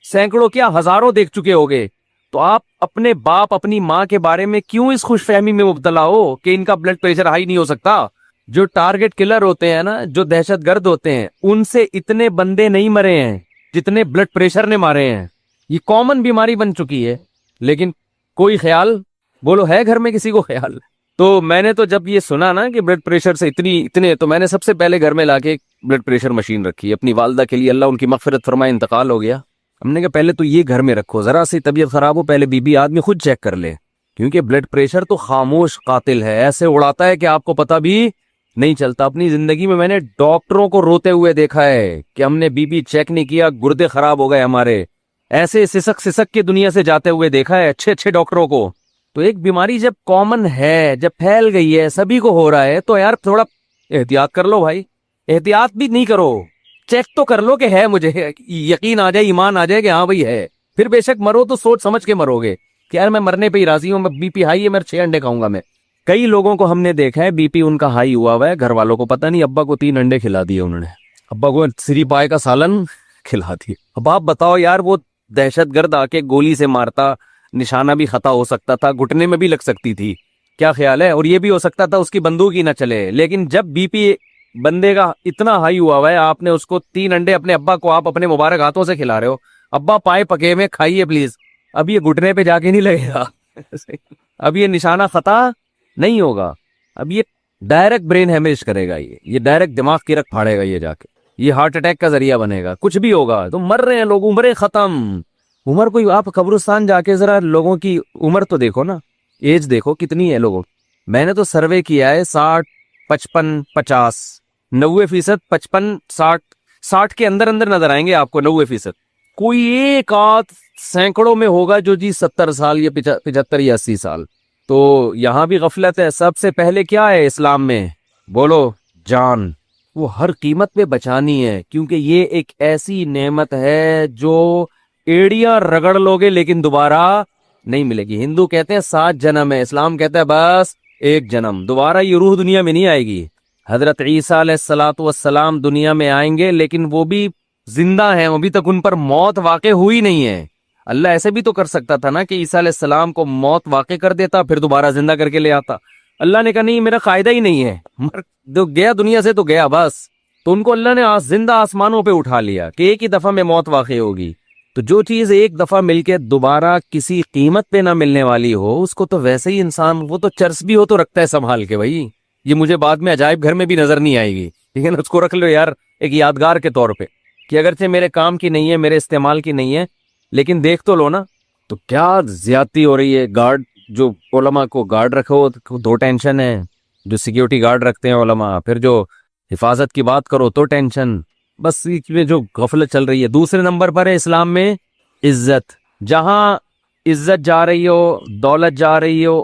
[SPEAKER 2] سینکڑوں کیا ہزاروں دیکھ چکے ہوگے. تو آپ اپنے باپ اپنی ماں کے بارے میں کیوں اس خوش فہمی میں مبتلا ہو کہ ان کا بلڈ پریشر ہائی نہیں ہو سکتا. جو ٹارگٹ کلر ہوتے ہیں نا، جو دہشت گرد ہوتے ہیں، ان سے اتنے بندے نہیں مرے ہیں جتنے بلڈ پریشر نے مارے ہیں. یہ کامن بیماری بن چکی ہے. لیکن کوئی خیال، بولو ہے گھر میں کسی کو خیال؟ تو میں نے تو جب یہ سنا نا کہ بلڈ پریشر سے اتنے تو میں نے سب سے پہلے گھر میں لا کے بلڈ پریشر مشین رکھی اپنی والدہ کے لیے. اللہ ان کی مغفرت فرمائے، انتقال ہو گیا. ہم نے کہا پہلے تو یہ گھر میں رکھو، ذرا سی طبیعت خراب ہو پہلے بی بی آدمی خود چیک کر لے، کیونکہ بلڈ پریشر تو خاموش قاتل ہے، ایسے اڑاتا ہے کہ آپ کو پتہ بھی نہیں چلتا. اپنی زندگی میں نے ڈاکٹروں کو روتے ہوئے دیکھا ہے کہ ہم نے بی بی چیک نہیں کیا، گردے خراب ہو گئے ہمارے. ایسے سسک کے دنیا سے جاتے ہوئے دیکھا ہے اچھے ڈاکٹروں کو. تو ایک بیماری جب کامن ہے، جب پھیل گئی ہے، سبھی کو ہو رہا ہے، تو یار تھوڑا احتیاط کر لو بھائی. احتیاط بھی نہیں کرو، چیک تو کر لو کہ ہے، مجھے یقین آ جائے، ایمان آ جائے کہ ہاں بھائی ہے. پھر بے شک مرو تو سوچ سمجھ کے مرو گے کہ یار میں مرنے پہ ہی راضی ہوں، میں بی پی ہائی ہے، میں 6 انڈے کھاؤں گا. میں کئی لوگوں کو ہم نے دیکھا ہے بی پی ان کا ہائی ہوا ہے، گھر والوں کو پتہ نہیں، ابا کو 3 انڈے کھلا دیے انہوں نے، ابا کو سری پائے کا سالن کھلا دیے. اب آپ بتاؤ یار، وہ دہشت گرد آ کے گولی سے مارتا، نشانہ بھی خطا ہو سکتا تھا، گھٹنے میں بھی لگ سکتی تھی، کیا خیال ہے؟ اور یہ بھی ہو سکتا تھا اس کی بندوق ہی نہ چلے. لیکن جب بی پی بندے کا اتنا ہائی ہوا ہے، آپ نے اس کو 3 انڈے، اپنے ابا کو آپ اپنے مبارک ہاتھوں سے کھلا رہے ہو. ابا پائے پکے میں کھائیے پلیز، اب یہ گھٹنے پہ جا کے نہیں لگے گا اب یہ نشانہ خطا نہیں ہوگا، اب یہ ڈائریکٹ برین ہیمریج کرے گا، یہ ڈائریکٹ دماغ کی رگ پھاڑے گا، یہ جا کے یہ ہارٹ اٹیک کا ذریعہ بنے گا، کچھ بھی ہوگا. تو مر رہے ہیں لوگ، عمریں ختم. عمر کوئی، آپ قبرستان جا کے ذرا لوگوں کی عمر تو دیکھو نا، ایج دیکھو کتنی ہے لوگوں. میں نے تو سروے کیا ہے 60 55 50 90% 55 60 کے اندر نظر آئیں گے آپ کو. 90% کوئی ایک آدھ سینکڑوں میں ہوگا جو جی 70 سال یا 75 یا 80 سال. تو یہاں بھی غفلت ہے. سب سے پہلے کیا ہے اسلام میں؟ بولو جان. وہ ہر قیمت پہ بچانی ہے، کیونکہ یہ ایک ایسی نعمت ہے جو ایڑیاں رگڑ لوگے لیکن دوبارہ نہیں ملے گی. ہندو کہتے ہیں 7 جنم ہے، اسلام کہتا ہے بس 1 جنم. دوبارہ یہ روح دنیا میں نہیں آئے گی. حضرت عیسیٰ علیہ الصلوۃ والسلام دنیا میں آئیں گے، لیکن وہ بھی زندہ ہیں، ابھی تک ان پر موت واقع ہوئی نہیں ہے. اللہ ایسے بھی تو کر سکتا تھا نا کہ عیسیٰ علیہ السلام کو موت واقع کر دیتا، پھر دوبارہ زندہ کر کے لے آتا. اللہ نے کہا نہیں، میرا قاعدہ ہی نہیں ہے، گیا دنیا سے تو گیا بس. تو ان کو اللہ نے زندہ آسمانوں پہ اٹھا لیا کہ ایک ہی دفعہ میں موت واقع ہوگی. تو جو چیز ایک دفعہ مل کے دوبارہ کسی قیمت پہ نہ ملنے والی ہو، اس کو تو ویسے ہی انسان، وہ تو چرس بھی ہو تو رکھتا ہے سنبھال کے. بھائی یہ مجھے بعد میں عجائب گھر میں بھی نظر نہیں آئے گی، ٹھیک ہے نا، اس کو رکھ لو یار ایک یادگار کے طور پہ، کہ اگرچہ میرے کام کی نہیں ہے، میرے استعمال کی نہیں ہے، لیکن دیکھ تو لو نا. تو کیا زیادتی ہو رہی ہے. گارڈ جو علماء کو گارڈ رکھو 2 ٹینشن ہے، جو سیکیورٹی گارڈ رکھتے ہیں علماء، پھر جو حفاظت کی بات کرو تو ٹینشن. بس میں جو غفلت چل رہی ہے. دوسرے نمبر پر ہے اسلام میں عزت. جہاں عزت جا رہی ہو، دولت جا رہی ہو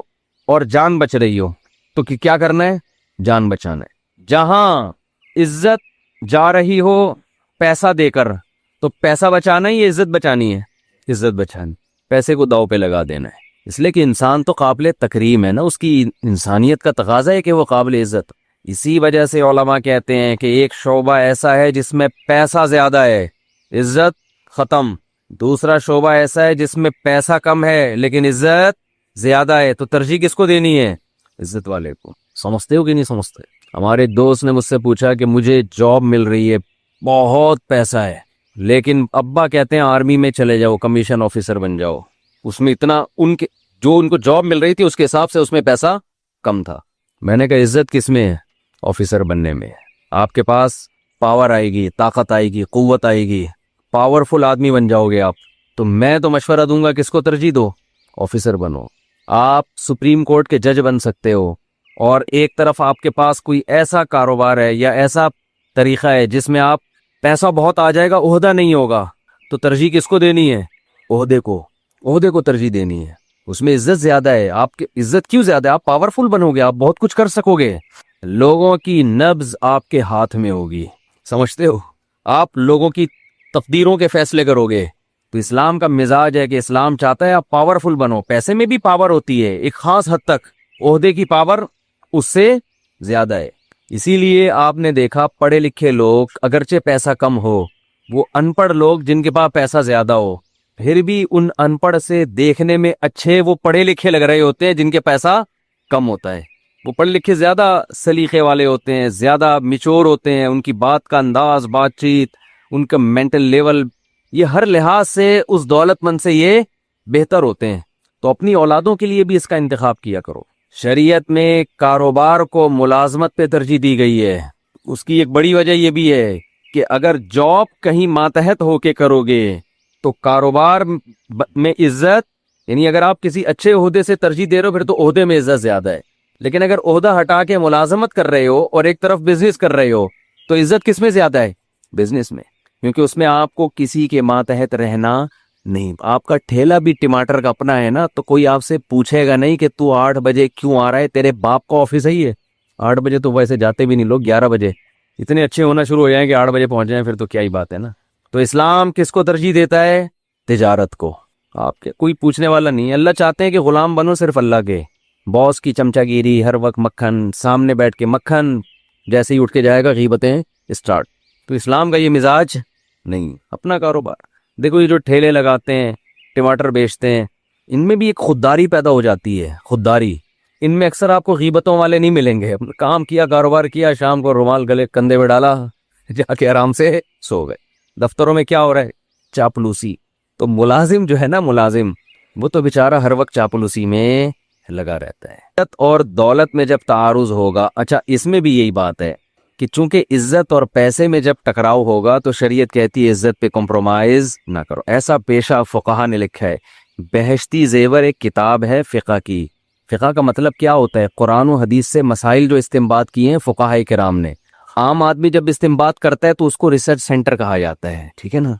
[SPEAKER 2] اور جان بچ رہی ہو، تو کیا کرنا ہے؟ جان بچانا ہے. جہاں عزت جا رہی ہو پیسہ دے کر، تو پیسہ بچانا ہے یا عزت بچانی ہے؟ عزت بچانی. پیسے کو داؤ پہ لگا دینا ہے، اس لیے کہ انسان تو قابل تکریم ہے نا، اس کی انسانیت کا تقاضا ہے کہ وہ قابل عزت. اسی وجہ سے علماء کہتے ہیں کہ ایک شعبہ ایسا ہے جس میں پیسہ زیادہ ہے، عزت ختم.
[SPEAKER 1] دوسرا شعبہ ایسا ہے جس میں پیسہ کم ہے لیکن عزت زیادہ ہے، تو ترجیح کس کو دینی ہے؟ عزت والے کو۔ سمجھتے ہو کہ نہیں سمجھتے؟ ہمارے ایک دوست نے مجھ سے پوچھا کہ مجھے جاب مل رہی ہے، بہت پیسہ ہے، لیکن ابا کہتے ہیں آرمی میں چلے جاؤ، کمیشن آفیسر بن جاؤ۔ اس میں اتنا ان کو جاب مل رہی تھی اس کے حساب سے اس میں پیسہ کم تھا۔ میں نے کہا عزت کس میں ہے؟ آفیسر بننے میں۔ آپ کے پاس پاور آئے گی، طاقت آئے گی، قوت آئے گی، پاورفل آدمی بن جاؤ گے آپ، تو میں تو مشورہ دوں گا کس کو ترجیح دو؟ آفیسر بنو۔ آپ سپریم کورٹ کے جج بن سکتے ہو، اور ایک طرف آپ کے پاس کوئی ایسا کاروبار ہے یا ایسا طریقہ ہے جس میں آپ پیسہ بہت آ جائے گا، عہدہ نہیں ہوگا، تو ترجیح کس کو دینی ہے؟ عہدے کو ترجیح دینی ہے۔ اس میں عزت زیادہ ہے۔ آپ کی عزت کیوں زیادہ ہے؟ آپ پاورفل بنو گے، آپ بہت کچھ کر سکو گے، لوگوں کی نبض آپ کے ہاتھ میں ہوگی، سمجھتے ہو؟ آپ لوگوں کی تقدیروں کے فیصلے کرو گے۔ تو اسلام کا مزاج ہے کہ اسلام چاہتا ہے آپ پاورفل بنو۔ پیسے میں بھی پاور ہوتی ہے ایک خاص حد تک، عہدے کی پاور اس سے زیادہ ہے۔ اسی لیے آپ نے دیکھا پڑھے لکھے لوگ اگرچہ پیسہ کم ہو، وہ ان پڑھ لوگ جن کے پاس پیسہ زیادہ ہو، پھر بھی ان ان پڑھ سے دیکھنے میں اچھے وہ پڑھے لکھے لگ رہے ہوتے ہیں جن کے پیسہ کم ہوتا ہے۔ وہ پڑھے لکھے زیادہ سلیقے والے ہوتے ہیں، زیادہ میچور ہوتے ہیں، ان کی بات کا انداز، بات چیت، ان کا مینٹل لیول، یہ ہر لحاظ سے اس دولت مند سے یہ بہتر ہوتے ہیں۔ تو اپنی اولادوں کے لیے بھی اس کا انتخاب کیا کرو۔ شریعت میں کاروبار کو ملازمت پہ ترجیح دی گئی ہے۔ اس کی ایک بڑی وجہ یہ بھی ہے کہ اگر جاب کہیں ماتحت ہو کے کرو گے تو کاروبار میں عزت، یعنی اگر آپ کسی اچھے عہدے سے ترجیح دے رہے ہو پھر تو عہدے میں عزت زیادہ ہے، لیکن اگر عہدہ ہٹا کے ملازمت کر رہے ہو اور ایک طرف بزنس کر رہے ہو تو عزت کس میں زیادہ ہے؟ بزنس میں، کیونکہ اس میں آپ کو کسی کے ماتحت رہنا نہیں۔ آپ کا ٹھیلا بھی ٹماٹر کا اپنا ہے نا، تو کوئی آپ سے پوچھے گا نہیں کہ تو 8 بجے کیوں آ رہا ہے، تیرے باپ کا آفس ہے یہ 8 بجے؟ تو ویسے جاتے بھی نہیں لوگ 11 بجے، اتنے اچھے ہونا شروع ہو جائیں کہ 8 بجے پہنچ جائیں، پھر تو کیا ہی بات ہے نا۔ تو اسلام کس کو ترجیح دیتا ہے؟ تجارت کو۔ آپ کے کوئی پوچھنے والا نہیں ہے۔ اللہ چاہتے ہیں کہ غلام بنو صرف اللہ کے، باس کی چمچہ گیری، ہر وقت مکھن سامنے بیٹھ کے، مکھن جیسے ہی اٹھ کے جائے گا غیبتیں اسٹارٹ۔ تو اسلام کا یہ مزاج نہیں۔ اپنا کاروبار دیکھو، یہ جو ٹھیلے لگاتے ہیں، ٹماٹر بیچتے ہیں، ان میں بھی ایک خودداری پیدا ہو جاتی ہے۔ خودداری، ان میں اکثر آپ کو غیبتوں والے نہیں ملیں گے۔ کام کیا، کاروبار کیا، شام کو رومال گلے کندھے پہ ڈالا، جا کے آرام سے سو گئے۔ دفتروں میں کیا ہو رہا ہے؟ چاپلوسی۔ تو ملازم جو ہے نا، ملازم وہ تو بیچارہ ہر وقت چاپلوسی میں لگا رہتا ہے۔ عزت اور دولت میں جب تعارض ہوگا، اچھا اس میں بھی یہی بات ہے کہ چونکہ عزت اور پیسے میں جب ٹکراؤ ہوگا تو شریعت کہتی ہے عزت پہ کمپرومائز نہ کرو۔ ایسا پیشہ فقہا نے لکھا ہے۔ بہشتی زیور ایک کتاب ہے فقہ کی۔ فقہ کا مطلب کیا ہوتا ہے؟ قرآن و حدیث سے مسائل جو استنباط کیے ہیں فقہاء کرام نے۔ عام آدمی جب استنباط کرتا ہے تو اس کو ریسرچ سینٹر کہا جاتا ہے، ٹھیک ہے نا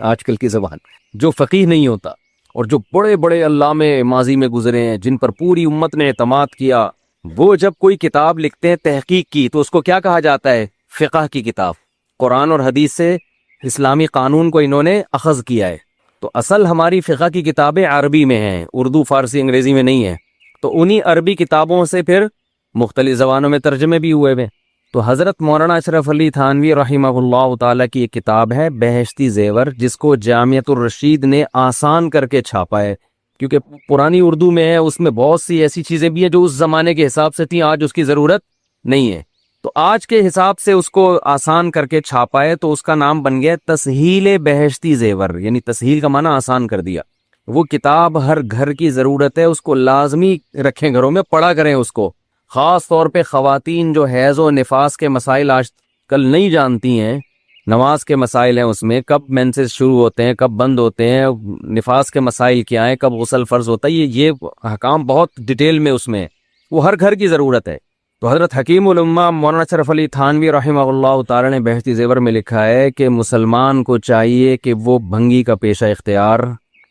[SPEAKER 1] آج کل کی زبان۔ جو فقیہ نہیں ہوتا اور جو بڑے بڑے علامے ماضی میں گزرے ہیں جن پر پوری امت نے اعتماد کیا، وہ جب کوئی کتاب لکھتے ہیں تحقیق کی تو اس کو کیا کہا جاتا ہے؟ فقہ کی کتاب۔ قرآن اور حدیث سے اسلامی قانون کو انہوں نے اخذ کیا ہے۔ تو اصل ہماری فقہ کی کتابیں عربی میں ہیں، اردو، فارسی، انگریزی میں نہیں ہیں۔ تو انہی عربی کتابوں سے پھر مختلف زبانوں میں ترجمے بھی ہوئے ہوئے۔ تو حضرت مولانا اشرف علی تھانوی رحمہ اللہ تعالیٰ کی ایک کتاب ہے بہشتی زیور، جس کو جامعۃ الرشید نے آسان کر کے چھاپا ہے، کیونکہ پرانی اردو میں ہے، اس میں بہت سی ایسی چیزیں بھی ہیں جو اس زمانے کے حساب سے تھیں، آج اس کی ضرورت نہیں ہے۔ تو آج کے حساب سے اس کو آسان کر کے چھاپا ہے، تو اس کا نام بن گیا تسہیل بہشتی زیور، یعنی تسہیل کا معنی آسان کر دیا۔ وہ کتاب ہر گھر کی ضرورت ہے، اس کو لازمی رکھیں گھروں میں، پڑھا کریں اس کو۔ خاص طور پہ خواتین جو حیض و نفاس کے مسائل آج کل نہیں جانتی ہیں، نماز کے مسائل ہیں اس میں، کب مینسز شروع ہوتے ہیں، کب بند ہوتے ہیں، نفاس کے مسائل کیا ہیں، کب غسل فرض ہوتا ہے، یہ احکام بہت ڈیٹیل میں اس میں، وہ ہر گھر کی ضرورت ہے۔ تو حضرت حکیم الامہ مولانا اشرف علی تھانوی رحمہ اللہ تعالی نے بہشتی زیور میں لکھا ہے کہ مسلمان کو چاہیے کہ وہ بھنگی کا پیشہ اختیار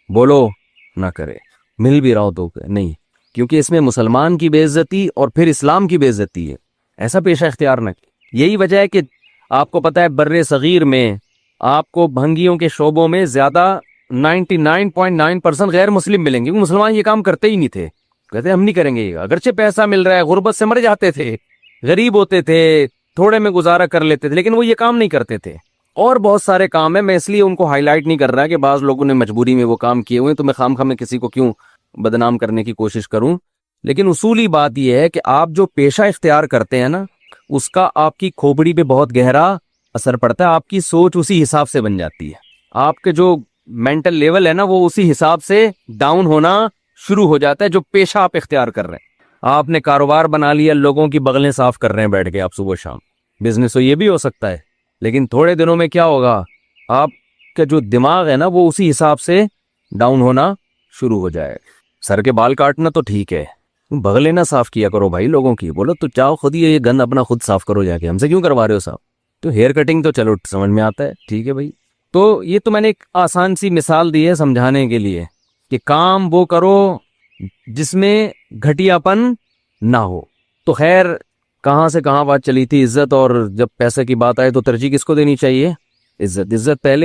[SPEAKER 1] بولو نہ کرے، مل بھی رہا ہو تو نہیں، کیونکہ اس میں مسلمان کی بے عزتی اور پھر اسلام کی بے عزتی ہے، ایسا پیشہ اختیار نہ کرے۔ یہی وجہ ہے کہ آپ کو پتہ ہے بر صغیر میں آپ کو بھنگیوں کے شعبوں میں زیادہ 99.9% غیر مسلم ملیں گے، کیونکہ مسلمان یہ کام کرتے ہی نہیں تھے، کہتے ہم نہیں کریں گے، اگرچہ پیسہ مل رہا ہے، غربت سے مر جاتے تھے، غریب ہوتے تھے، تھوڑے میں گزارا کر لیتے تھے، لیکن وہ یہ کام نہیں کرتے تھے۔ اور بہت سارے کام ہیں، میں اس لیے ان کو ہائی لائٹ نہیں کر رہا کہ بعض لوگوں نے مجبوری میں وہ کام کیے ہوئے، تو میں خام خواہ میں کسی کو کیوں بدنام کرنے کی کوشش کروں. لیکن اصولی بات یہ ہے کہ آپ جو پیشہ اختیار کرتے ہیں نا، اس کا آپ کی کھوپڑی پہ بہت گہرا اثر پڑتا ہے. آپ کی سوچ اسی حساب سے بن جاتی ہے، آپ کے جو مینٹل لیول ہے نا وہ اسی حساب سے ڈاؤن ہونا شروع ہو جاتا ہے جو پیشہ آپ اختیار کر رہے ہیں. آپ نے کاروبار بنا لیا، لوگوں کی بغلیں صاف کر رہے ہیں بیٹھ کے آپ صبح شام، بزنس تو یہ بھی ہو سکتا ہے. لیکن تھوڑے دنوں میں کیا ہوگا، آپ کا جو دماغ ہے نا وہ اسی حساب سے ڈاؤن ہونا شروع ہو جائے. سر کے بال کاٹنا تو ٹھیک ہے، بغلیں نہ صاف کیا کرو بھائی لوگوں کی. بولو تو چاہو خود ہی یہ گند اپنا خود صاف کرو جا کے، ہم سے کیوں کروا رہے ہو صاحب؟ تو ہیئر کٹنگ تو چلو سمجھ میں آتا ہے، ٹھیک ہے بھائی. تو یہ تو میں نے ایک آسان سی مثال دی ہے سمجھانے کے لیے کہ کام وہ کرو جس میں گھٹیا پن نہ ہو. تو خیر کہاں سے کہاں بات چلی تھی، عزت، اور جب پیسے کی بات آئے تو ترجیح کس کو دینی چاہیے؟ عزت. عزت پہلے